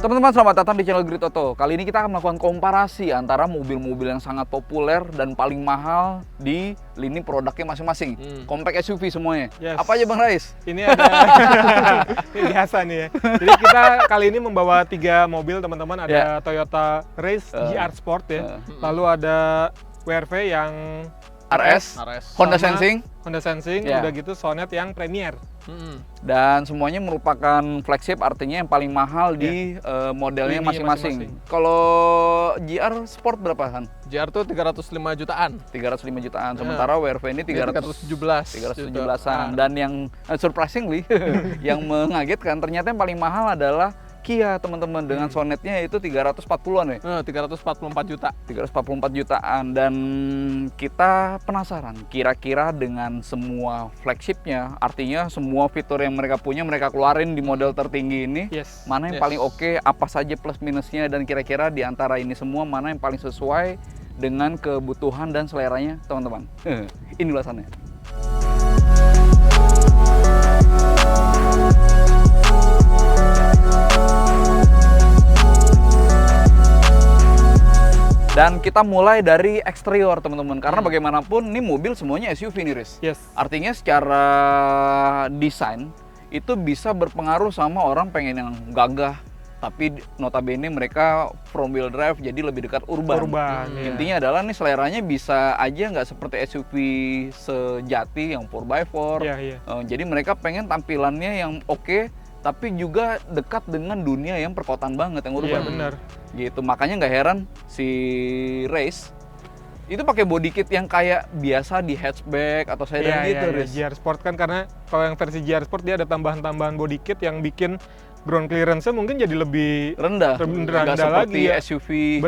Teman-teman, selamat datang di channel Grid Auto. Kali ini kita akan melakukan komparasi antara mobil-mobil yang sangat populer dan paling mahal di lini produknya masing-masing. Compact SUV semuanya. Yes. Apa aja Bang Rais? Ini ada ini biasa nih ya. Jadi kita kali ini membawa 3 mobil teman-teman. Ada Toyota Race GR Sport ya. Lalu ada WRV yang RS, Honda Sensing, udah gitu Sonet yang Premier. Dan semuanya merupakan flagship, artinya yang paling mahal di modelnya Lini masing-masing. Kalau GR Sport berapa kan? GR tuh 305 jutaan. 305 jutaan. Sementara WRV ini 317-an. Dan yang surprisingly, yang mengagetkan, ternyata yang paling mahal adalah Kia, teman-teman, dengan sonetnya itu 340-an ya? 344 juta. 344 jutaan. Dan kita penasaran, kira-kira dengan semua flagshipnya, artinya semua fitur yang mereka punya, mereka keluarin di model tertinggi ini, mana yang paling oke, apa saja plus minusnya, dan kira-kira di antara ini semua, mana yang paling sesuai dengan kebutuhan dan seleranya, teman-teman. Ini ulasannya. Dan kita mulai dari eksterior, teman-teman, karena bagaimanapun ini mobil semuanya SUV nih, Riz. Artinya secara desain itu bisa berpengaruh sama orang pengen yang gagah, tapi notabene mereka front wheel drive, jadi lebih dekat urban. Intinya adalah nih seleranya bisa aja nggak seperti SUV sejati yang 4x4. Jadi mereka pengen tampilannya yang oke, tapi juga dekat dengan dunia yang perkotaan banget, yang urban. Gitu, makanya nggak heran si Race itu pakai body kit yang kayak biasa di hatchback atau sedan gitu. GR Sport kan, karena kalau yang versi GR Sport dia ada tambahan-tambahan body kit yang bikin ground clearance-nya mungkin jadi lebih rendah lagi ya. SUV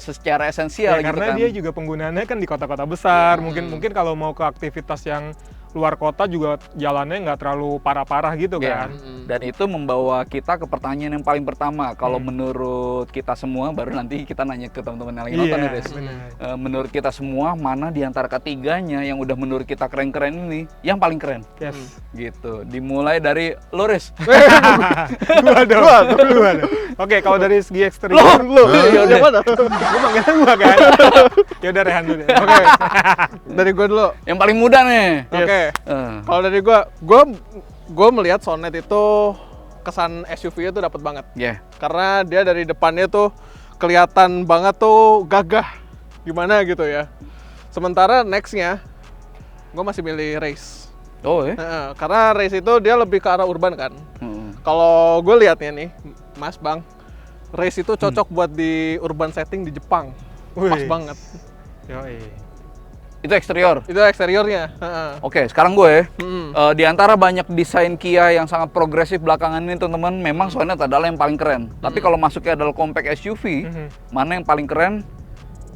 secara esensial gitu karena kan. Dia juga penggunaannya kan di kota-kota besar. Mungkin kalau mau ke aktivitas yang luar kota juga jalannya nggak terlalu parah-parah gitu kan. Dan itu membawa kita ke pertanyaan yang paling pertama. Kalau menurut kita semua, baru nanti kita nanya ke teman-teman yang lagi nonton nih, Riz. Menurut kita semua, mana di antara ketiganya yang udah menurut kita keren-keren ini yang paling keren? Gitu. Dimulai dari lo, Riz. Gua dong. Oke, kalau dari segi eksterior, Ya udah mana? Gua manggilnya gua kan. Ya udah, Rehan dulu. Oke. Dari gua dulu. Yang paling muda nih. Oke. Kalau dari gua melihat Sonet itu kesan SUV-nya tuh dapat banget. Karena dia dari depannya tuh kelihatan banget tuh gagah gimana gitu ya. Sementara next-nya gua masih milih Race. Karena Race itu dia lebih ke arah urban kan. Kalau gue lihatnya nih, Mas Bang, Race itu cocok buat di urban setting di Jepang. Pas banget. Itu eksterior? Itu eksteriornya. Oke, sekarang gue di antara banyak desain Kia yang sangat progresif belakangan ini, teman-teman, memang Sonet adalah yang paling keren. Tapi kalau masuknya adalah compact SUV, mana yang paling keren?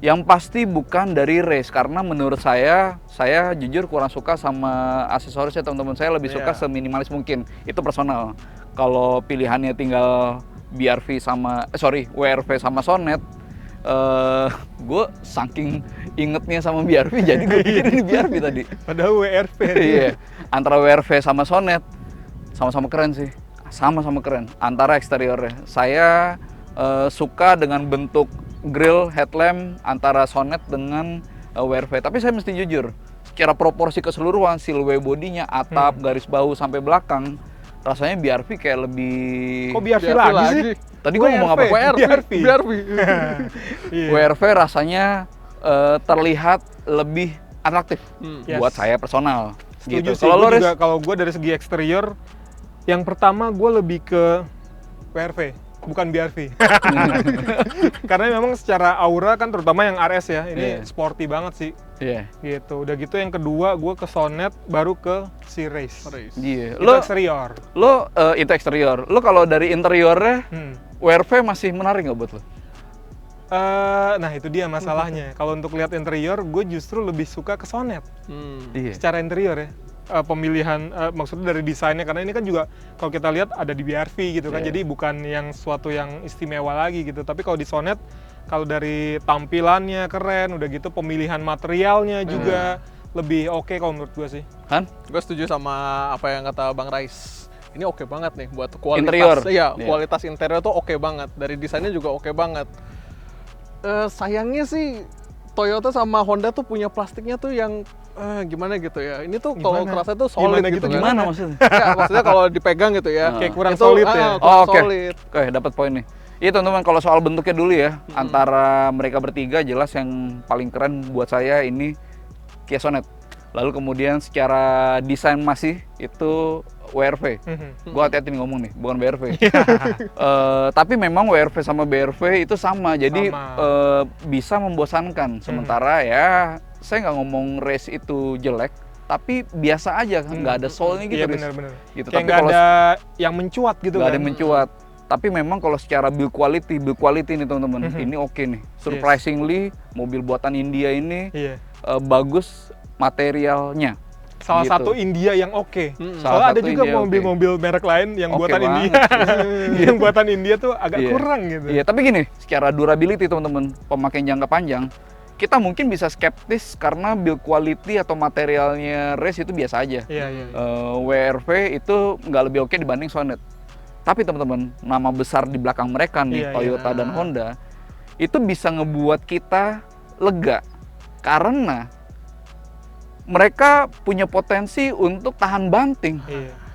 Yang pasti bukan dari Race, karena menurut saya jujur kurang suka sama aksesorisnya, teman-teman. Saya lebih suka seminimalis mungkin. Itu personal. Kalau pilihannya tinggal WRV sama Sonet, gue saking ingetnya sama BRV, jadi gue pikir ini BRV tadi. Padahal WRV. Antara WRV sama Sonet, sama-sama keren sih. Sama-sama keren. Antara eksteriornya, saya suka dengan bentuk grill headlamp antara Sonet dengan WRV. Tapi saya mesti jujur, secara proporsi keseluruhan, siluet bodinya, atap, garis bahu sampai belakang, rasanya BRV kayak lebih... Kok BRV lagi sih? Tadi gue ngomong apa? BRV. WRV rasanya terlihat lebih atraktif buat saya personal. Setuju gitu. Kalau gue dari segi eksterior, yang pertama gue lebih ke WRV, bukan BRV. Karena memang secara aura kan, terutama yang RS ya, ini sporty banget sih. Gitu. Udah gitu yang kedua gue ke Sonet, baru ke si Race. Itu eksterior. Itu eksterior. Lo kalau dari interiornya, WRV masih menarik nggak buat lo? Nah itu dia masalahnya. Kalau untuk lihat interior, gue justru lebih suka ke Sonet. Secara interior ya. Pemilihan maksudnya dari desainnya, karena ini kan juga kalau kita lihat ada di BRV gitu kan, jadi bukan yang suatu yang istimewa lagi gitu. Tapi kalau di Sonet, kalau dari tampilannya keren, udah gitu pemilihan materialnya juga lebih oke kalau menurut gue sih. Han? Gue setuju sama apa yang kata Bang Rais. ini oke banget nih buat kualitas interior. Kualitas interior tuh oke banget. Dari desainnya juga oke banget. Sayangnya sih Toyota sama Honda tuh punya plastiknya tuh yang gimana gitu ya. Ini tuh kalau kerasa tuh solid gitu. Gimana maksudnya? Ya, maksudnya kalau dipegang gitu ya. Kayak kurang solid ya. Solid. Oke, dapat poin nih. Iya teman-teman, kalau soal bentuknya dulu ya, antara mereka bertiga jelas yang paling keren buat saya ini Kia Sonet. Lalu kemudian secara desain masih itu WRV. Gua hati-hati nih ngomong nih, bukan BRV. Tapi memang WRV sama BRV itu sama, jadi bisa membosankan. Sementara ya, saya nggak ngomong race itu jelek, tapi biasa aja, nggak ada soulnya gitu. Iya benar-benar. Gitu. Kayak nggak ada yang mencuat gitu kan? Nggak ada yang mencuat. Tapi memang kalau secara build quality nih teman-teman, ini oke nih. Surprisingly, mobil buatan India ini bagus materialnya. Salah satu India yang oke. Soalnya ada juga mobil-mobil merek lain yang buatan India. Yang buatan India tuh agak kurang gitu. Iya, tapi gini, secara durability teman-teman, pemakaian jangka panjang, kita mungkin bisa skeptis karena build quality atau materialnya race itu biasa aja. WRV itu nggak lebih oke dibanding Sonet. Tapi teman-teman, nama besar di belakang mereka nih, Toyota dan Honda, itu bisa ngebuat kita lega. Karena mereka punya potensi untuk tahan banting.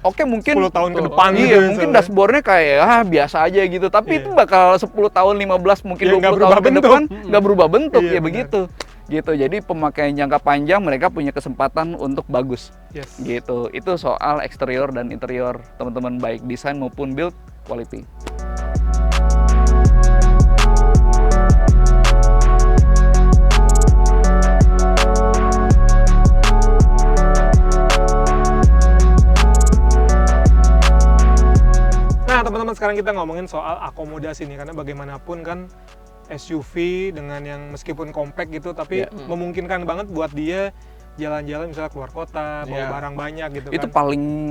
Oke, mungkin 10 tahun ke depan gitu. Mungkin dashboardnya kayak biasa aja gitu. Tapi itu bakal 10 tahun, 15, mungkin 20 tahun ke depan nggak berubah bentuk, ya begitu. Gitu, jadi pemakaian jangka panjang mereka punya kesempatan untuk bagus. Gitu, itu soal eksterior dan interior teman-teman, baik desain maupun build quality. Nah teman-teman, sekarang kita ngomongin soal akomodasi nih, karena bagaimanapun kan SUV dengan yang meskipun compact gitu, tapi memungkinkan banget buat dia jalan-jalan misalnya keluar kota, bawa barang banyak gitu kan. Itu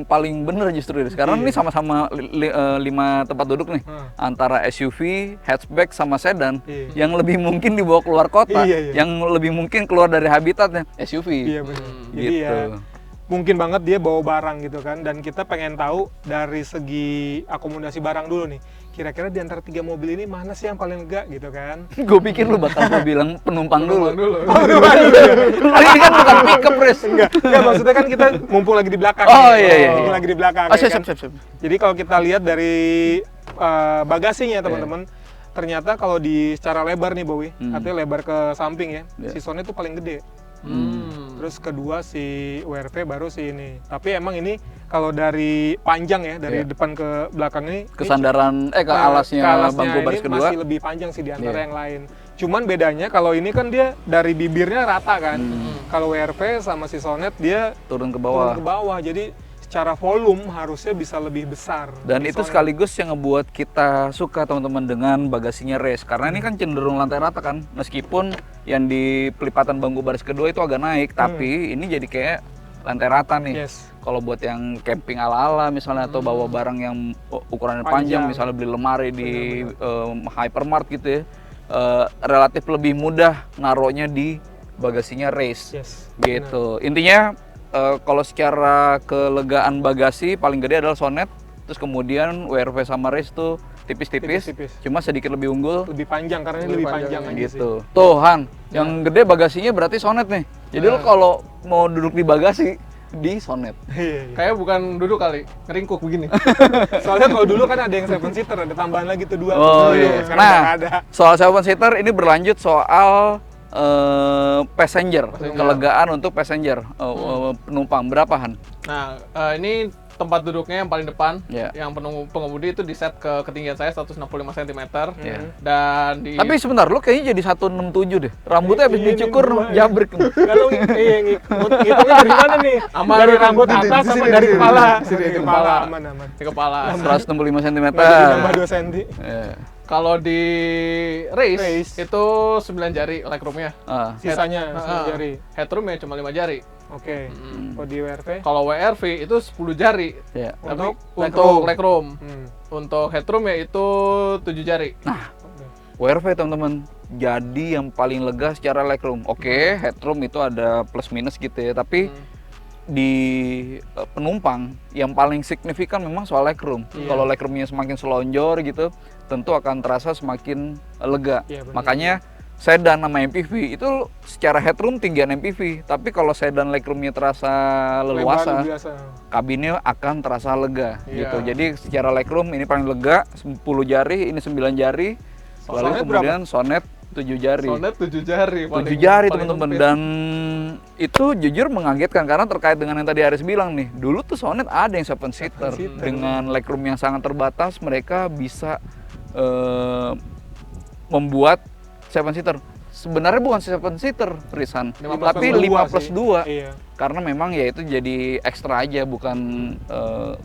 paling bener justru. Sekarang ini sama-sama 5 tempat duduk nih, antara SUV, hatchback sama sedan. Yang lebih mungkin dibawa keluar kota, yang lebih mungkin keluar dari habitatnya SUV. Iya benar. Jadi ya mungkin banget dia bawa barang gitu kan. Dan kita pengen tahu dari segi akomodasi barang dulu nih, kira-kira di antara 3 mobil ini mana sih yang paling lega gitu kan? Gue pikir lu bakal bilang penumpang dulu. Ini kan bukan pickup race. Enggak, maksudnya kan kita mumpung lagi di belakang. Mumpung lagi di belakang. Siap. Jadi kalau kita lihat dari bagasinya teman-teman, ternyata kalau di secara lebar nih Bowie, artinya lebar ke samping ya, si Sonet itu paling gede. Terus kedua si WRV, baru si ini. Tapi emang ini kalau dari panjang ya, dari depan ke belakang ini kesandaran ke alasnya bangku baris kedua masih lebih panjang sih di antara yang lain. Cuman bedanya kalau ini kan dia dari bibirnya rata kan. Kalau WRV sama si Sonet dia turun ke bawah. Jadi secara volume harusnya bisa lebih besar. Dan itu sekaligus yang ngebuat kita suka teman-teman dengan bagasinya race, karena ini kan cenderung lantai rata kan, meskipun yang di pelipatan bangku baris kedua itu agak naik, tapi ini jadi kayak lantai rata nih. Kalau buat yang camping ala-ala misalnya, atau bawa barang yang ukurannya panjang, misalnya beli lemari di hypermart gitu ya, relatif lebih mudah naruhnya di bagasinya race. Gitu. Intinya kalau secara kelegaan bagasi paling gede adalah Sonet, terus kemudian WRV sama race tuh tipis-tipis, cuma sedikit lebih unggul, lebih panjang karena ini lebih panjang gitu. Tuh Han, yang gede bagasinya berarti Sonet nih. Jadi lo kalau mau duduk di bagasi di Sonet. Kayak bukan duduk kali, ngeringkuk begini. Soalnya kalau dulu kan ada yang 7 seater, ada tambahan lagi tuh 2. Nah, soal 7 seater ini berlanjut soal passenger, kelegaan untuk passenger, penumpang berapa Han? Nah, ini tempat duduknya yang paling depan, yang pengemudi itu di set ke ketinggian saya 165 cm. Dan di... Tapi sebentar, lu kayaknya jadi 167 deh. Rambutnya habis dicukur jabrik. Kalau ngitungnya dari mana nih? Dari rambut atas sama dari kepala? Dari kepala, aman. Di kepala. 165 cm. Nambah 2 cm. Kalau di race itu 9 jari legroomnya. Sisanya 9 jari. Headroomnya cuma 5 jari. Oke. Kalau di WRV? Kalau WRV itu 10 jari. Tapi untuk legroom. Untuk headroom ya itu 7 jari. Nah, WRV teman-teman, jadi yang paling lega secara legroom. Oke, headroom itu ada plus minus gitu ya, tapi di penumpang yang paling signifikan memang soal legroom. Kalau legroomnya semakin selonjor gitu, tentu akan terasa semakin lega. Makanya sedan sama MPV itu secara headroom tinggian MPV, tapi kalau sedan legroomnya terasa leluasa, kabinnya akan terasa lega gitu. Jadi secara legroom ini paling lega, 10 jari, ini 9 jari. Lalu kemudian Sonet 7 jari. Sonet 7 jari. 7 jari teman-teman, dan itu jujur mengagetkan karena terkait dengan yang tadi Aris bilang nih. Dulu tuh Sonet ada yang 7-seater dengan legroom yang sangat terbatas, mereka bisa membuat 7-seater. Sebenarnya bukan 7-seater, Risan, tapi 5+2. Karena memang ya itu jadi ekstra aja, bukan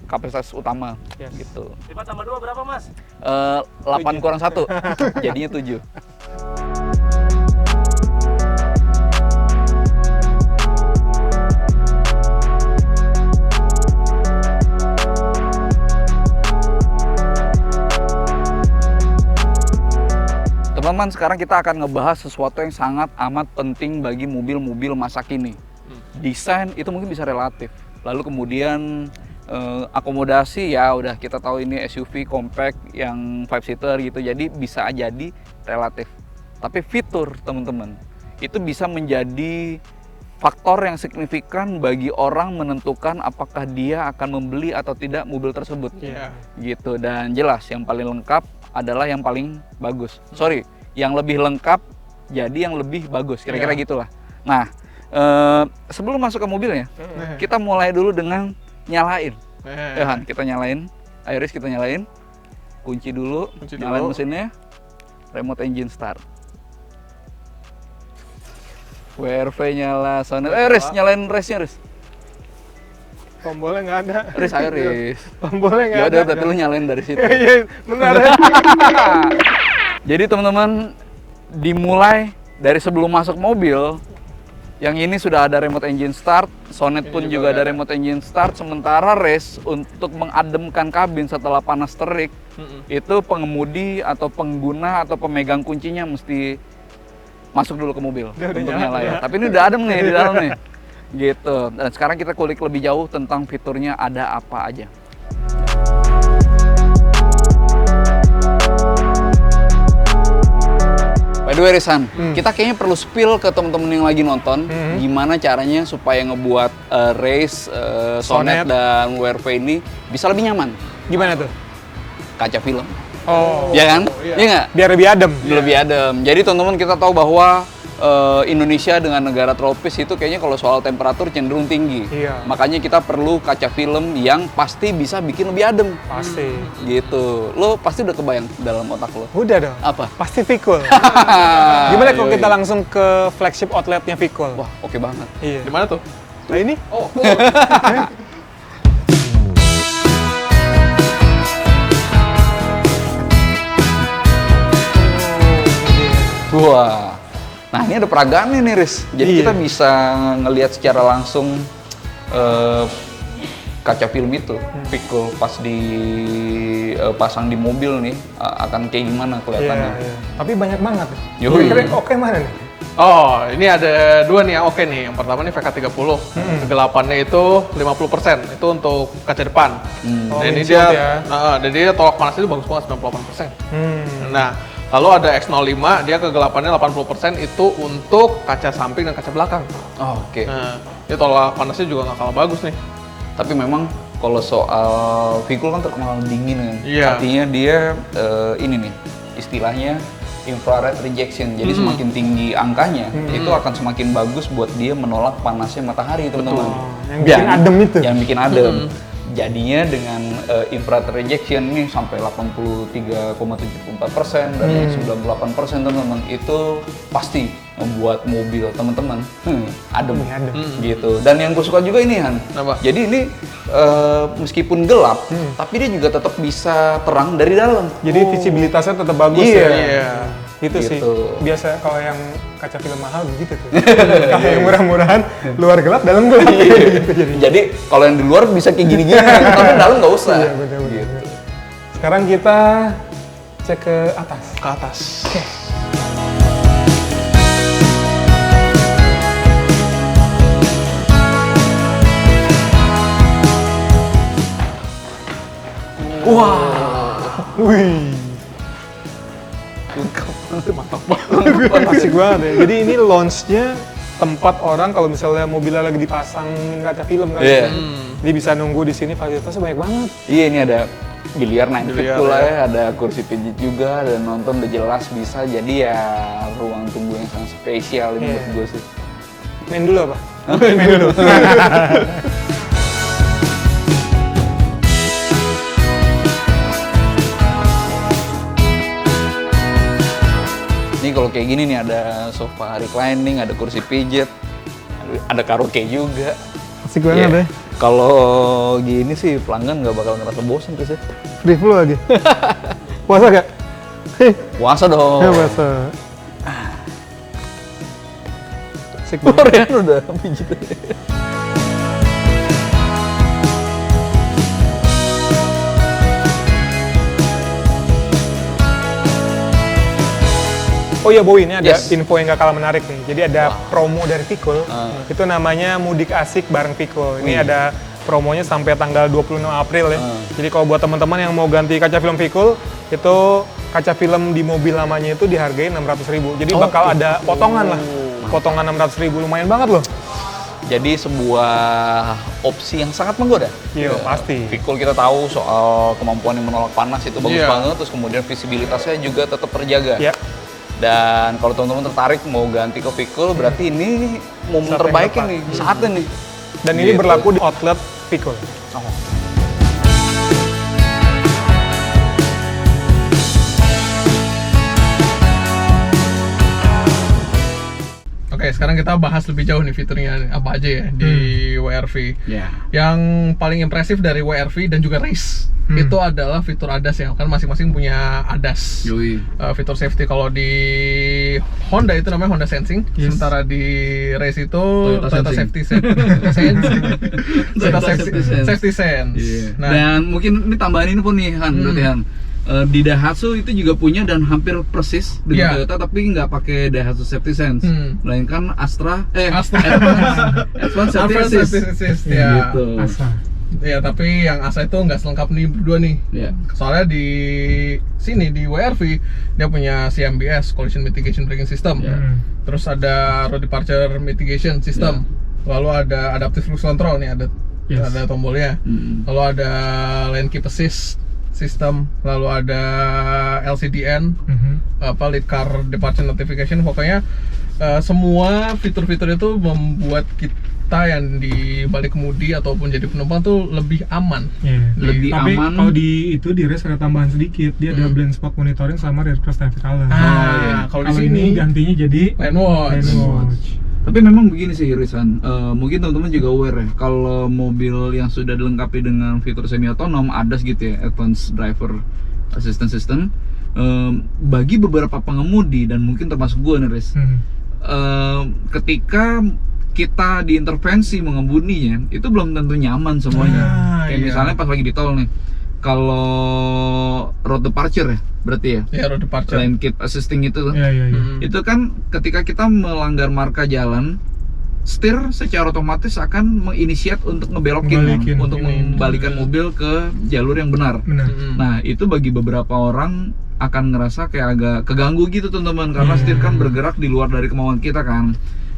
kapasitas utama gitu. 5 tambah 2 berapa, Mas? 8 kurang 1, jadinya 7. Teman-teman, sekarang kita akan ngebahas sesuatu yang sangat amat penting bagi mobil-mobil masa kini. Desain itu mungkin bisa relatif. Lalu kemudian akomodasi ya udah kita tahu ini SUV compact yang 5-seater gitu. Jadi bisa jadi relatif. Tapi fitur teman-teman itu bisa menjadi faktor yang signifikan bagi orang menentukan apakah dia akan membeli atau tidak mobil tersebut. Gitu. Dan jelas yang paling lengkap adalah yang paling bagus. Yang lebih lengkap jadi yang lebih bagus, kira-kira gitulah. Nah, sebelum masuk ke mobilnya, kita mulai dulu dengan nyalain. Han, kita nyalain. Iris, kita nyalain. Kunci dulu, nyalain mesinnya. Remote engine start. WRV nyala, Sonet. Riz, nyalain race-nya, Riz. Tombolnya nggak ada. Riz, ayo Riz. Tombolnya nggak ada. Ya udah, tapi lu nyalain dari situ. Iya, benar. Jadi teman-teman, dimulai dari sebelum masuk mobil, yang ini sudah ada remote engine start, Sonet pun juga ada remote engine start, sementara race untuk mengademkan kabin setelah panas terik, itu pengemudi atau pengguna atau pemegang kuncinya mesti masuk dulu ke mobil untuk nyala ya. Tapi ini udah adem nih di dalam nih. Gitu. Dan sekarang kita kulik lebih jauh tentang fiturnya ada apa aja. By the way, Risan, kita kayaknya perlu spill ke temen-temen yang lagi nonton gimana caranya supaya ngebuat race, Sonet dan WRV ini bisa lebih nyaman. Gimana tuh? Kaca film. Ya kan? Iya nggak? Biar lebih adem. Lebih adem. Jadi teman-teman, kita tahu bahwa Indonesia dengan negara tropis itu kayaknya kalau soal temperatur cenderung tinggi. Makanya kita perlu kaca film yang pasti bisa bikin lebih adem. Pasti. Gitu. Lo pasti udah kebayang dalam otak lo? Udah dong. Apa? Pasti Vicul. Gimana kalau kita langsung ke flagship outletnya Vicul? Wah, oke banget. Iya. Di mana tuh? Nah ini? Wah. Nah, ini ada peragaan nih, Riz. Jadi kita bisa ngelihat secara langsung kaca film itu, Vicul pas dipasang di mobil nih akan kayak gimana kelihatannya. Tapi banyak banget. Kira-kira oke mana nih? Oh, ini ada dua nih yang oke nih. Yang pertama nih VK30. Kegelapannya itu 50%. Itu untuk kaca depan. Dan ini dia dan dia tolak panasnya itu bagus banget 98%. Nah, lalu ada X05, dia kegelapannya 80% itu untuk kaca samping dan kaca belakang. Oke. Nah, dia tolak panasnya juga nggak kalah bagus nih. Tapi memang kalau soal Vicul kan terkenal dingin kan. Artinya dia ini nih istilahnya infrared rejection. Jadi semakin tinggi angkanya itu akan semakin bagus buat dia menolak panasnya matahari, teman-teman. Yang bikin adem itu. Yang bikin adem. Jadinya dengan infrared rejection ini sampai 83,74% dan 98% teman-teman, itu pasti membuat mobil teman-teman adem gitu. Dan yang gue suka juga ini, Han. Kenapa? Jadi ini meskipun gelap, tapi dia juga tetap bisa terang dari dalam. Jadi visibilitasnya tetap bagus Iya. Itu Gitu. sih. Biasa kalau yang kaca film mahal begitu tuh. Kalau yang murah-murahan, luar gelap, dalam gelap. Gitu, jadi kalau yang di luar bisa kayak gini-gini, tapi dalam nggak usah. Iya, bener. Gitu. Sekarang kita cek ke atas. Ke atas. Oke. Wih. Mantap banget. Asik banget ya. Jadi ini launch-nya tempat orang kalau misalnya mobilnya lagi dipasang kaca film kan. Dia bisa nunggu di sini, fasilitasnya banyak banget. Iya, ini ada biliar 9 feet pula ya, ada kursi pijit juga, dan nonton udah jelas bisa. Jadi ya ruang tunggu yang sangat spesial ini buat gue sih. Main dulu apa? Main dulu. Ini kalau kayak gini nih ada sofa reclining, ada kursi pijit, ada karaoke juga. Asik banget ya. Kalau gini sih pelanggan nggak bakal ngerasa bosan sih. Free flow lagi. Puasa gak? Puasa dong. Ya puasa. Asik banget. Korean udah pijit. Oh iya Bowie, ini ada info yang gak kalah menarik nih. Jadi ada promo dari Vicul, itu namanya Mudik Asik bareng Vicul. Ini ada promonya sampai tanggal 26 April ya. Jadi kalau buat teman-teman yang mau ganti kaca film Vicul, itu kaca film di mobil lamanya itu dihargai 600.000. Jadi bakal ada potongan lah, potongan 600.000, lumayan banget loh. Jadi sebuah opsi yang sangat menggoda. Iya, pasti. Vicul kita tahu soal kemampuan yang menolak panas itu bagus banget, terus kemudian visibilitasnya juga tetap terjaga. Dan kalau teman-teman tertarik mau ganti ke Vicul, berarti ini momen terbaiknya nih, saatnya nih. Dan ini berlaku di outlet Vicul. Oke, sekarang kita bahas lebih jauh nih fiturnya apa aja ya di WR-V. Yang paling impresif dari WR-V dan juga Race itu adalah fitur ADAS ya, kan masing-masing punya ADAS. Fitur safety kalau di Honda itu namanya Honda Sensing, sementara di Race itu Toyota Safety Sense. Safety Sense. Nah, dan mungkin ini tambahan ini pun nih Han, berarti Han. Di Daihatsu itu juga punya dan hampir persis dengan Toyota, tapi nggak pakai Daihatsu Safety Sense, melainkan Advanced Safety Assist. Gitu. Ya, tapi yang ASA itu nggak selengkap nih berdua nih. Soalnya di sini di WR-V dia punya CMBS, Collision Mitigation Braking System. Terus ada Road Departure Mitigation System. Lalu ada Adaptive Cruise Control nih, ada tombolnya. Lalu ada Lane Keep Assist System, lalu ada LCDN, Lead Car Departure Notification. Pokoknya semua fitur-fitur itu membuat kita yang di balik kemudi ataupun jadi penumpang tuh lebih aman. Lebih tapi aman. Kalau di Race ada tambahan sedikit, dia ada blind spot monitoring sama rear cross traffic color. Kalau di sini gantinya jadi lane watch. Tapi memang begini sih Rizan, mungkin teman-teman juga aware ya, kalau mobil yang sudah dilengkapi dengan fitur semi otonom, ADAS gitu ya, Advanced Driver Assistance System, bagi beberapa pengemudi dan mungkin termasuk gue nih Riz, ketika kita diintervensi mengemudinya, itu belum tentu nyaman semuanya. Kayak misalnya pas lagi di tol nih, kalau road departure ya, berarti ya? Iya, road departure. Lane keep assisting itu tuh. Itu kan ketika kita melanggar marka jalan, setir secara otomatis akan menginisiat untuk ngebelokin, untuk membalikan mobil ke jalur yang benar. Nah, itu bagi beberapa orang akan ngerasa kayak agak keganggu gitu teman-teman, karena setir kan bergerak di luar dari kemauan kita kan.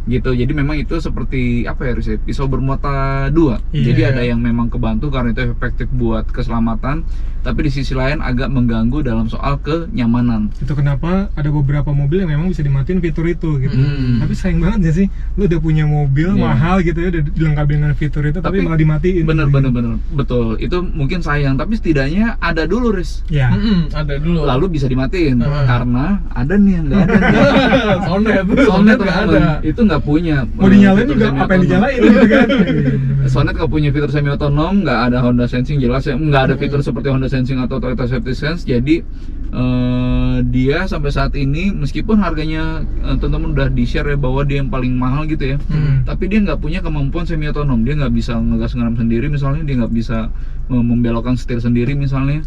Gitu, jadi memang itu seperti apa ya, pisau bermata dua. Jadi ada yang memang kebantu karena itu efektif buat keselamatan, tapi di sisi lain agak mengganggu dalam soal kenyamanan. Itu kenapa ada beberapa mobil yang memang bisa dimatiin fitur itu gitu. Tapi sayang banget ya sih, lu udah punya mobil mahal gitu ya, udah dilengkapi dengan fitur itu, tapi malah dimatiin. Bener, betul. Itu mungkin sayang, tapi setidaknya ada dulu Riz. Ada dulu. Lalu bisa dimatiin karena ada nih yang nggak ada. Sonet nggak ada. Itu nggak punya. Mau dinyalain juga apa yang dinyalain gitu kan. Sonet nggak punya fitur semi otonom, nggak ada Honda Sensing jelas ya, nggak ada fitur seperti Honda Sensing atau Toyota Safety Sense. Jadi dia sampai saat ini meskipun harganya teman-teman udah di share ya bahwa dia yang paling mahal gitu ya, tapi dia nggak punya kemampuan semi otonom. Dia nggak bisa ngegas ngerem sendiri misalnya, dia nggak bisa membelokkan setir sendiri misalnya,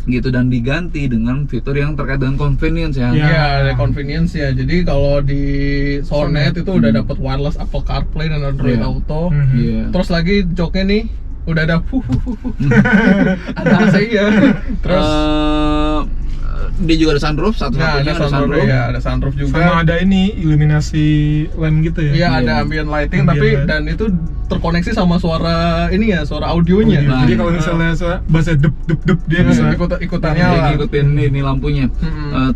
gitu, dan diganti dengan fitur yang terkait dengan convenience ya. Ada convenience ya. Jadi kalau di Sonet itu udah dapat wireless Apple CarPlay dan Android Auto. Terus lagi joknya nih, udah ada ada AC-nya. Terus dia juga ada sunroof, satu-satunya ada sunroof. Ya, ada sunroof juga. Sama ada ini iluminasi lamp gitu ya. Iya, ada ambient lighting tapi dan itu terkoneksi sama suara ini ya, suara audionya. Nah, jadi kalau misalnya suara bass dep dia bisa ikutannya ngikutin ini lampunya.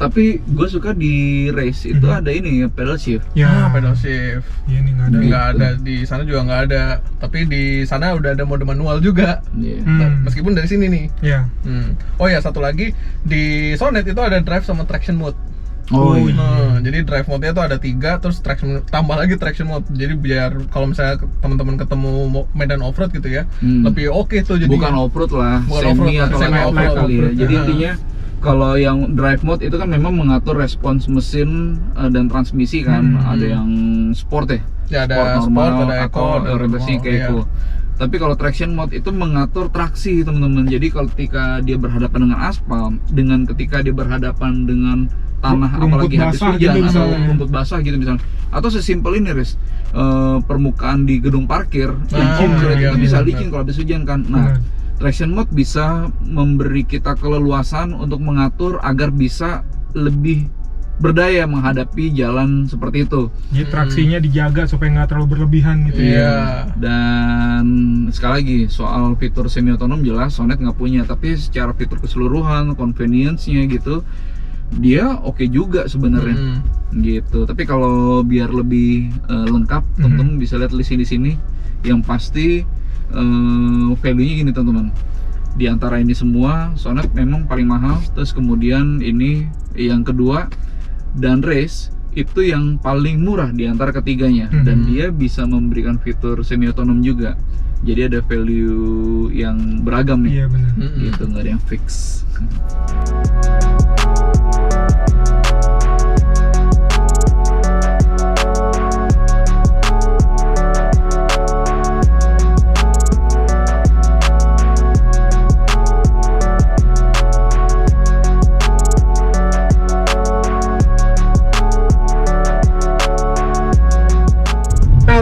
Tapi gue suka di race itu ada ini pedal shift. Ya, pedal shift. Iya nih nggak ada di sana juga nggak ada. Tapi di sana udah ada mode manual juga. Meskipun dari sini nih. Iya. Oh ya, satu lagi di Sonet itu ada drive sama traction mode. Jadi drive mode-nya tuh ada 3, terus traction tambah lagi traction mode. Jadi biar kalau misalnya teman-teman ketemu medan off-road gitu ya, lebih oke tuh jadi. Bukan off-road lah, semi atau off-road kali ya. Jadi intinya kalau yang drive mode itu kan memang mengatur respons mesin dan transmisi kan. Ada yang sport ya. Ya ada normal, sport, ada eco, atau orientasi kayak eco. Tapi kalau traction mode itu mengatur traksi teman-teman. Jadi ketika dia berhadapan dengan aspal, dengan ketika dia berhadapan dengan tanah apalagi habis hujan gitu, atau rumput basah gitu misalnya, atau sesimpel ini Riz, permukaan di gedung parkir licin, kita bisa licin kalau habis hujan kan. Nah, traction mode bisa memberi kita keleluasan untuk mengatur agar bisa lebih berdaya menghadapi jalan seperti itu. Jadi traksinya dijaga supaya nggak terlalu berlebihan gitu ya. Dan sekali lagi soal fitur semi otonom jelas Sonet nggak punya, tapi secara fitur keseluruhan, convenience-nya gitu, dia oke juga sebenarnya. Gitu. Tapi kalau biar lebih lengkap, teman-teman bisa lihat list di sini. Yang pasti value-nya gini teman-teman. Di antara ini semua Sonet memang paling mahal, terus kemudian ini yang kedua, dan race itu yang paling murah di antara ketiganya. Dan dia bisa memberikan fitur semi otonom juga. Jadi ada value yang beragam nih. Iya benar. Gitu, nggak ada yang fix.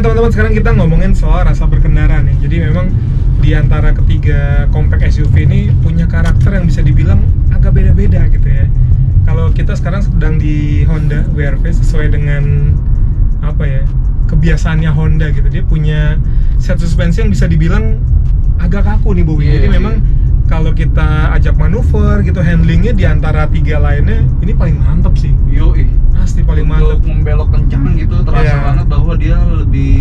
Teman-teman, sekarang kita ngomongin soal rasa berkendara nih. Jadi memang di antara ketiga compact SUV ini punya karakter yang bisa dibilang agak beda-beda gitu ya. Kalau kita sekarang sedang di Honda WRV sesuai dengan apa ya, kebiasaannya Honda gitu. Dia punya set suspensi yang bisa dibilang agak kaku nih Bowie. Jadi memang kalau kita ajak manuver gitu, handlingnya di antara tiga lainnya ini paling mantep sih. Pasti paling mantep. Untuk membelok kencang gitu terasa banget bahwa dia lebih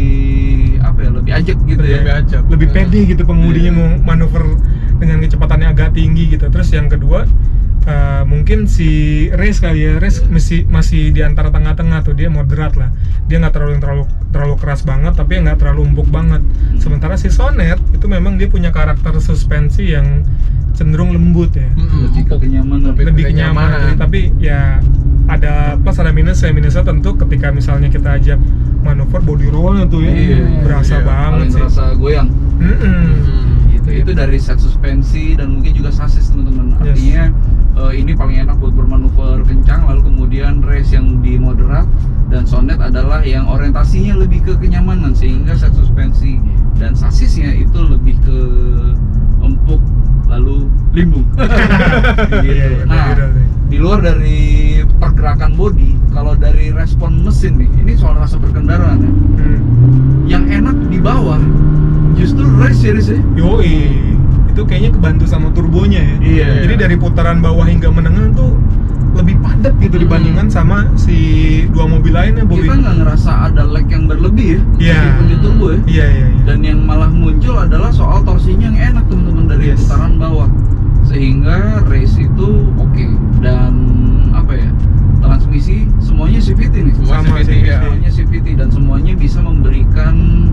apa ya, lebih ajak gitu ya. Lebih pede gitu pengemudinya mau manuver dengan kecepatannya agak tinggi gitu. Terus yang kedua mungkin si race kali ya, race masih di antara tengah-tengah tuh, dia moderat lah. Dia nggak terlalu keras banget, tapi nggak terlalu empuk banget. Sementara si Sonet itu memang dia punya karakter suspensi yang cenderung lembut ya. Lebih kenyamanan. Tapi ya ada plus ada minus. Minusnya tentu ketika misalnya kita ajak manuver, body rollnya tuh ya berasa banget sih. Berasa goyang. Itu dari set suspensi dan mungkin juga sasis teman-teman. Artinya ini paling enak buat bermanuver kencang, lalu kemudian race yang di moderat, dan Sonet adalah yang orientasinya lebih ke kenyamanan, sehingga set suspensi dan sasisnya itu lebih ke empuk lalu limbung. Nah, di luar dari pergerakan bodi, kalau dari respon mesin nih, ini soal rasa berkendara ya. Yang enak di bawah justru race series ya. Itu kayaknya kebantu sama turbonya ya. Jadi dari putaran bawah hingga menengah tuh lebih padat gitu dibandingkan sama si dua mobil lainnya. Kita nggak ngerasa ada lag yang berlebih ya, meskipun di turbo ya. Dan yang malah muncul adalah soal torsinya yang enak teman-teman dari putaran bawah, sehingga race itu oke. Dan apa ya, transmisi semuanya CVT nih, semuanya CVT dan semuanya bisa memberikan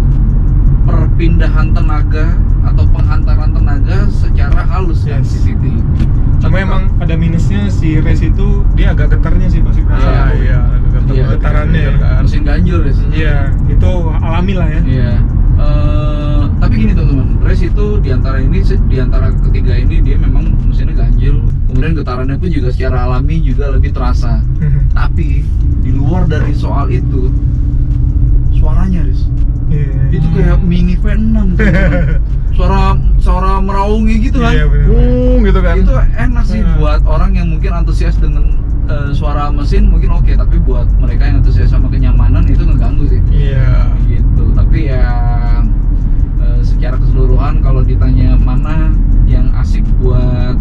perpindahan tenaga atau penghantaran tenaga secara halus ya CVT. Cuma emang ada minusnya si race itu, dia agak getarnya sih pasti berasa. Getarannya mesin ganjil ya. Iya, itu alami lah ya. Tapi gini teman-teman, race itu di antara ketiga ini dia memang mesinnya ganjil, kemudian getarannya pun juga secara alami juga lebih terasa. Tapi di luar dari soal itu, suaranya Riz, itu kayak mini V6 teman-teman. suara meraungi gitu kan. Iya, gitu kan. Itu enak sih buat orang yang mungkin antusias dengan suara mesin mungkin oke, tapi buat mereka yang antusias sama kenyamanan itu ngeganggu sih. Iya. Gitu. Tapi ya secara keseluruhan kalau ditanya mana yang asik buat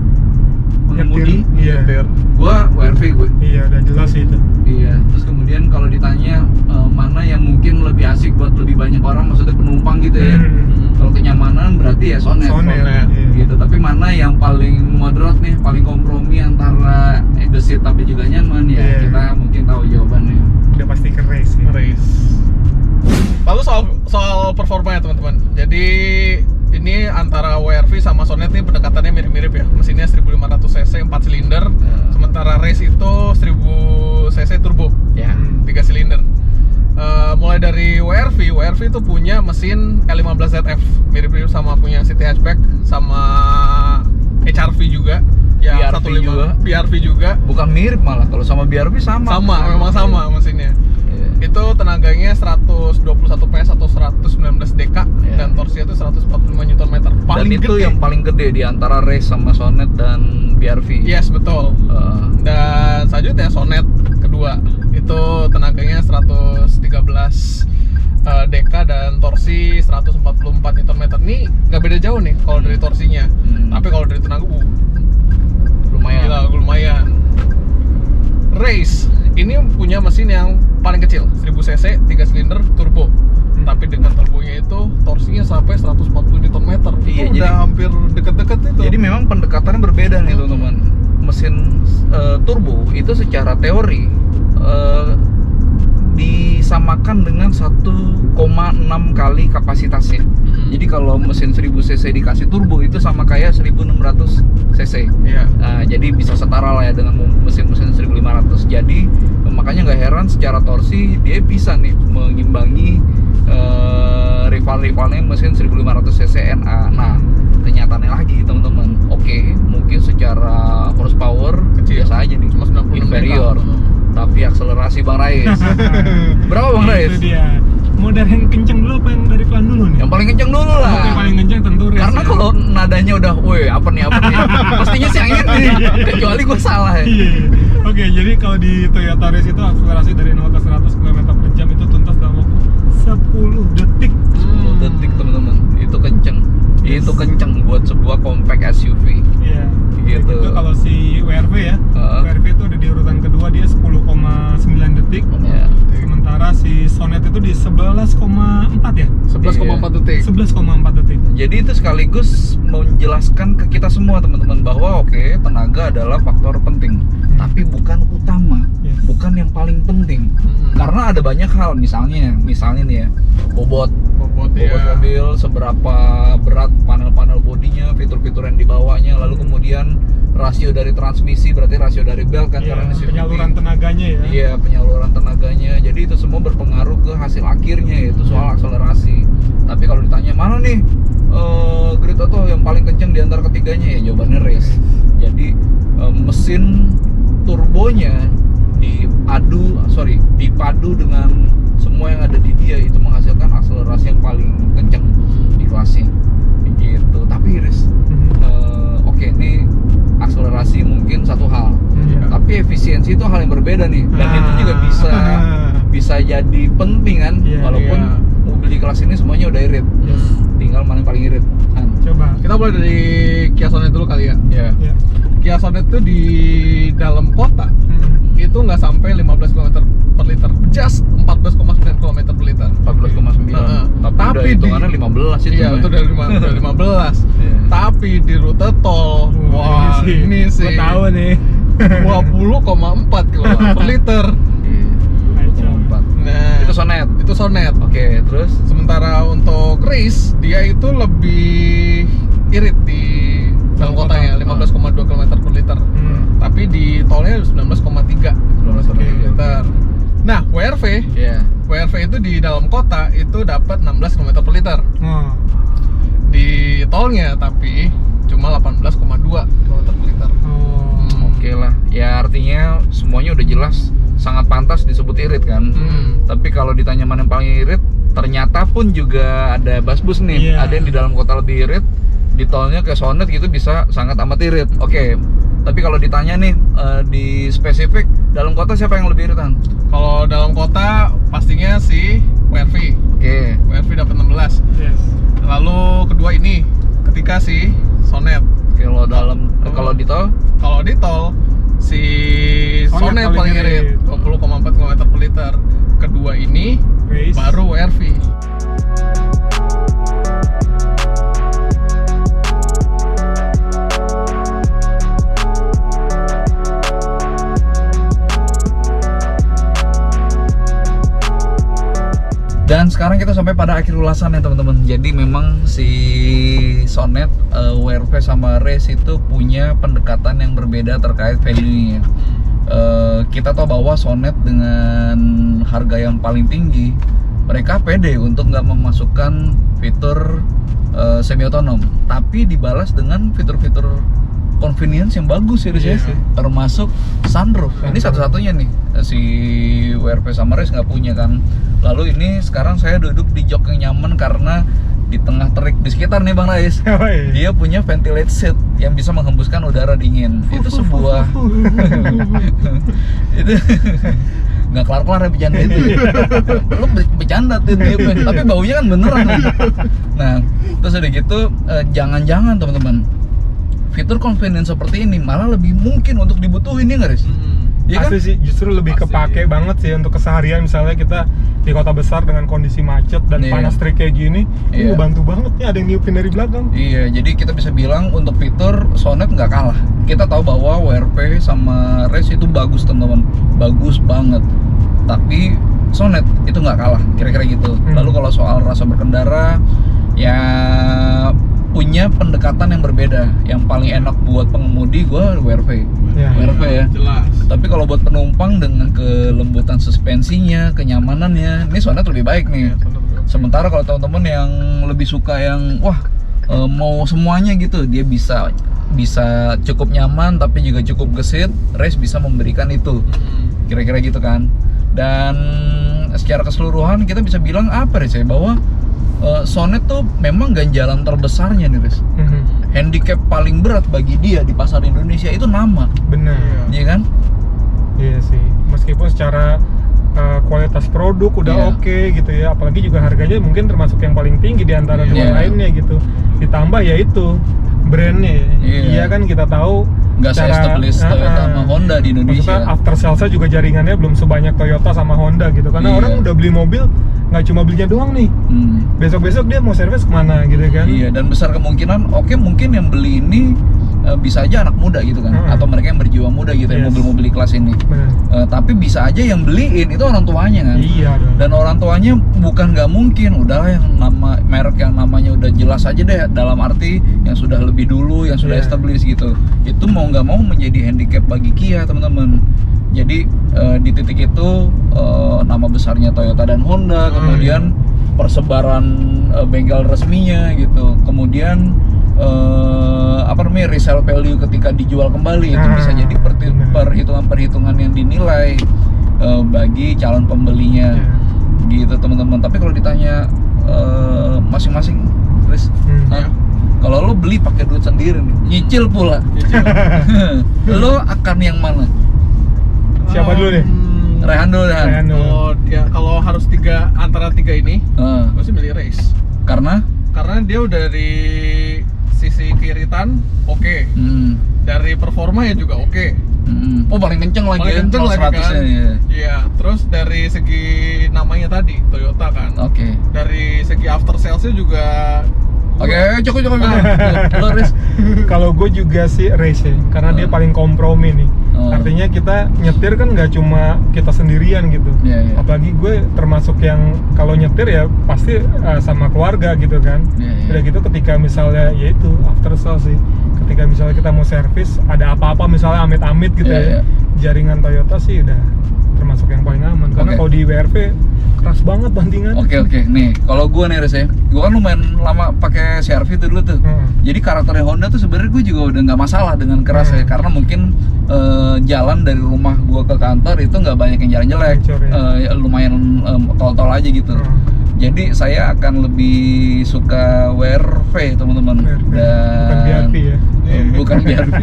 pengemudi, gua WRV gue. Iya, udah jelas sih itu. Iya. Terus kemudian kalau ditanya mana yang mungkin lebih asik buat lebih banyak orang, maksudnya penumpang gitu ya. Kalau kenyamanan berarti ya Sonet. Gitu. Tapi mana yang paling moderat nih, paling kompromi antara the seat tapi juga nyaman ya, kita mungkin tahu jawabannya. Udah pasti ke race ya. Lalu soal performanya teman-teman. Jadi ini antara WRV sama Sonet ini pendekatannya mirip-mirip ya. Mesinnya 1500 cc 4 silinder. Sementara race itu 1000 cc turbo. 3 silinder. Mulai dari WRV itu punya mesin L15ZF, mirip-mirip sama punya City Hatchback, sama HRV juga, ya BRV juga. Bukan mirip malah, kalau sama BRV sama. Memang sama mesinnya. Itu tenaganya 121 PS atau 119 dk dan torsinya itu 145 Nm. Dan itu yang paling gede di antara race sama Sonet dan BRV. Yes, betul. Dan selanjutnya Sonet kedua itu tenaganya 113 dk dan torsi 144 Nm. Ini nggak beda jauh nih kalau dari torsinya. Tapi kalau dari tenaga lumayan. Race ini punya mesin yang paling kecil, 1000 cc 3 silinder turbo. Tapi dengan turbonya itu torsinya sampai 140 Nm. Iya, itu udah hampir deket-deket itu. Jadi memang pendekatannya berbeda nih teman-teman. Mesin turbo itu secara teori disamakan dengan 1,6 kali kapasitasnya. Jadi kalau mesin 1000 cc dikasih turbo itu sama kayak 1600 cc. Jadi bisa setara lah ya dengan mesin-mesin 1500. Jadi makanya nggak heran secara torsi dia bisa nih mengimbangi rival-rivalnya mesin 1500 cc NA. Nah, kenyataannya lagi teman-teman. Oke, mungkin secara horsepower kecil biasa aja nih, cuma 90 inferior. Tapi akselerasi Bang Rais. Berapa Bang Rais? Itu dia. Mau dari yang kenceng dulu apa yang dari pelan dulu nih? Yang paling kenceng dulu lah. Yang paling kenceng tentu race. Karena kalau nadanya udah, woi apa nih? Pastinya sih yang ini. Kecuali gue salah ya. Oke, jadi kalau di Toyota Race itu akselerasi dari 0 ke 100 km/jam itu tuntas dalam waktu 10 detik. 10 detik teman-teman. Itu kenceng. Itu kenceng buat sebuah compact SUV. Iya. Gitu. Itu kalau si WRV ya. WRV itu ada di urutan kedua, dia 10,9 detik. Sementara si Sonet itu di 11,4 ya? 11,4 detik. 11,4 detik. Jadi itu sekaligus menjelaskan ke kita semua teman-teman bahwa tenaga adalah faktor penting, tapi bukan utama, bukan yang paling penting. Karena ada banyak hal, misalnya nih ya, bobot mobil, seberapa berat panel-panel bodinya, fitur-fitur yang dibawanya, lalu kemudian rasio dari transmisi, berarti rasio dari belt kan, karena penyaluran tenaganya ya. Iya, penyaluran tenaganya. Jadi itu semua berpengaruh ke hasil akhirnya, yaitu soal akselerasi. Tapi kalau ditanya mana nih Grid Auto yang paling kenceng di antara ketiganya, ya jawabannya race. Jadi mesin turbonya dipadu dengan semua yang ada di dia, itu menghasilkan akselerasi yang paling kenceng di kelasnya gitu. Tapi Riz, ini akselerasi mungkin satu hal, tapi efisiensi itu hal yang berbeda nih, dan itu juga bisa jadi penting kan, walaupun mobil di kelas ini semuanya udah irit, tinggal mana yang paling irit kan. Coba kita mulai dari Kia Sonet dulu kali ya. Kia Sonet itu di dalam kota itu nggak sampai 15 km per liter, just 14,9 km per liter. 14,9. Tapi hitungannya 15 itu. Iya, itu dari 15. Tapi di rute tol, wah ini sih. Gua tahu nih. 20,4 km per liter. Nah, itu Sonet. Oke, terus sementara untuk race dia itu lebih irit di dalam kotanya, 15,2 km per liter. Tapi di tolnya 19,3 km per liter. Nah, WRV itu di dalam kota itu dapat 16 km per liter. Di tolnya tapi cuma 18,2 km per liter. Oke lah, ya artinya semuanya udah jelas sangat pantas disebut irit kan. Tapi kalau ditanya mana yang paling irit, ternyata pun juga ada bus nih. Ada yang di dalam kota lebih irit, di tolnya ke Sonet gitu bisa sangat amat irit. Oke. Tapi kalau ditanya nih di spesifik dalam kota siapa yang lebih iritan? Kalau dalam kota pastinya si WRV. Oke. WRV dapat 16. Yes. Lalu kedua ini ketika si Sonet. Kalau dalam kalau di tol? Kalau di tol si Sonet paling irit 20,4 km per liter. Kedua ini baru WRV. Dan sekarang kita sampai pada akhir ulasan ya teman-teman. Jadi memang si Sonet, WRV sama Race itu punya pendekatan yang berbeda terkait value-nya. Kita tahu bahwa Sonet dengan harga yang paling tinggi, mereka pede untuk nggak memasukkan fitur semi otonom, tapi dibalas dengan fitur-fitur convenience yang bagus sih, termasuk sunroof. Ini satu-satunya nih si WRV sama Race nggak punya kan. Lalu ini sekarang saya duduk di jok yang nyaman karena di tengah terik di sekitar nih Bang Rais, dia punya ventilate seat yang bisa menghembuskan udara dingin. Itu sebuah itu nggak kelar-kelar ya bercanda itu. Lu bercanda tuh, tapi baunya kan beneran. Nah, terus udah gitu jangan-jangan teman-teman, fitur convenience seperti ini malah lebih mungkin untuk dibutuhin, ya nggak Riz? Ya kan? Sih, justru lebih kepake banget sih untuk keseharian. Misalnya kita di kota besar dengan kondisi macet dan panas terik kayak gini, ini bantu banget nih ada yang niupin dari belakang. Iya, jadi kita bisa bilang untuk fitur Sonet nggak kalah. Kita tahu bahwa WRV sama Race itu bagus teman-teman, bagus banget. Tapi Sonet itu nggak kalah, kira-kira gitu. Lalu kalau soal rasa berkendara, ya punya pendekatan yang berbeda. Yang paling enak buat pengemudi gue WRV ya. Jelas. Tapi kalau buat penumpang dengan kelembutan suspensinya, kenyamanannya, ini Sonet lebih baik nih. Sementara kalau teman-teman yang lebih suka yang mau semuanya gitu, dia bisa cukup nyaman tapi juga cukup gesit, Race bisa memberikan itu. Kira-kira gitu kan. Dan secara keseluruhan kita bisa bilang apa Riz ya, bahwa Sonet tuh memang ganjalan terbesarnya nih Riz. Handicap paling berat bagi dia di pasar Indonesia itu nama. Benar. Iya kan? Iya sih. Meskipun secara kualitas produk udah oke gitu ya, apalagi juga harganya mungkin termasuk yang paling tinggi di antara dua lainnya gitu. Ditambah ya itu brandnya. Iya kan, kita tahu nggak se-establish Toyota sama Honda di Indonesia. Maksudnya after sales-nya juga jaringannya belum sebanyak Toyota sama Honda gitu. Karena orang udah beli mobil nggak cuma belinya doang nih. Besok-besok dia mau servis kemana gitu kan. Iya, dan besar kemungkinan mungkin yang beli ini bisa aja anak muda gitu kan, atau mereka yang berjiwa muda gitu, yang mobil-mobil di kelas ini. Tapi bisa aja yang beliin itu orang tuanya kan. Iya dong. Dan orang tuanya bukan nggak mungkin, udah yang merek yang namanya udah jelas aja deh, dalam arti yang sudah lebih dulu, yang sudah established gitu. Itu mau nggak mau menjadi handicap bagi Kia teman-teman. Jadi di titik itu nama besarnya Toyota dan Honda, kemudian persebaran bengkel resminya gitu, kemudian resale value ketika dijual kembali itu bisa jadi perhitungan yang dinilai bagi calon pembelinya gitu teman-teman. Tapi kalau ditanya masing-masing Riz, kalau lo beli pakai duit sendiri nih, nyicil pula, lo akan yang mana? Siapa dulu nih? Rehan dulu. Oh, dia kalau harus antara tiga ini, gue sih milih Race. Karena dia udah dari sisi keiritan dari performa ya juga oh paling kenceng lagi, paling kenceng lagi kan. Iya, terus dari segi namanya tadi Toyota kan. Dari segi after salesnya juga cukup. Kalau gue juga sih Race ya, karena dia paling kompromi nih. Artinya kita nyetir kan nggak cuma kita sendirian gitu. Apalagi gue termasuk yang kalau nyetir ya pasti sama keluarga gitu kan. Udah gitu ketika misalnya ya itu after sales sih, ketika misalnya kita mau servis ada apa-apa misalnya amit-amit gitu jaringan Toyota sih udah termasuk yang paling aman. Karena kalau di WRV keras banget bantingan. Oke. Nih, kalau gue nih Riz ya, gue kan lumayan lama pakai CR-V itu dulu tuh. Jadi karakternya Honda tuh sebenarnya gue juga udah nggak masalah dengan keras ya, karena mungkin jalan dari rumah gue ke kantor itu nggak banyak yang jalan jelek, lumayan tol-tol aja gitu. Jadi saya akan lebih suka WRV teman-teman, dan bukan BRV.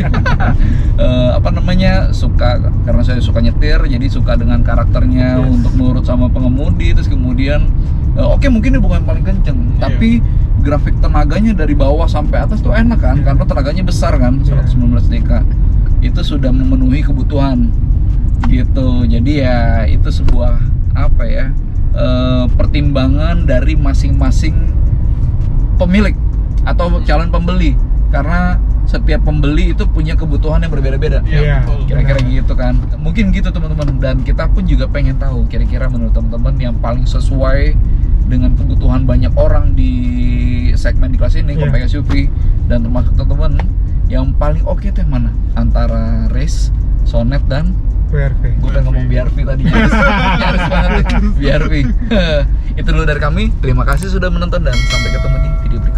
Apa namanya, suka karena saya suka nyetir, jadi suka dengan karakternya untuk nurut sama pengemudi. Terus kemudian oke, mungkin ini bukan yang paling kenceng, tapi grafik tenaganya dari bawah sampai atas tuh enak kan, karena tenaganya besar kan, 119 dk. Itu sudah memenuhi kebutuhan gitu. Jadi ya itu sebuah apa ya, pertimbangan dari masing-masing pemilik atau calon pembeli, karena setiap pembeli itu punya kebutuhan yang berbeda-beda. Kira-kira gitu kan. Mungkin gitu teman-teman, dan kita pun juga pengen tahu kira-kira menurut teman-teman yang paling sesuai dengan kebutuhan banyak orang di segmen di kelas ini, compact SUV, dan termasuk teman-teman yang paling oke itu yang mana antara Race, Sonet, dan BRV. Gue pengen ngomong BRV tadi, nyaris banget BRV. Itu dulu dari kami. Terima kasih sudah menonton dan sampai ketemu di video berikutnya.